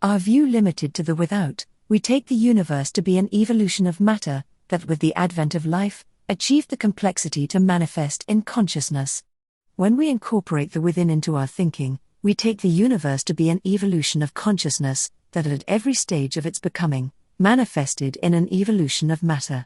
our view limited to the without, we take the universe to be an evolution of matter, that with the advent of life, achieved the complexity to manifest in consciousness. When we incorporate the within into our thinking, we take the universe to be an evolution of consciousness, that at every stage of its becoming, manifested in an evolution of matter.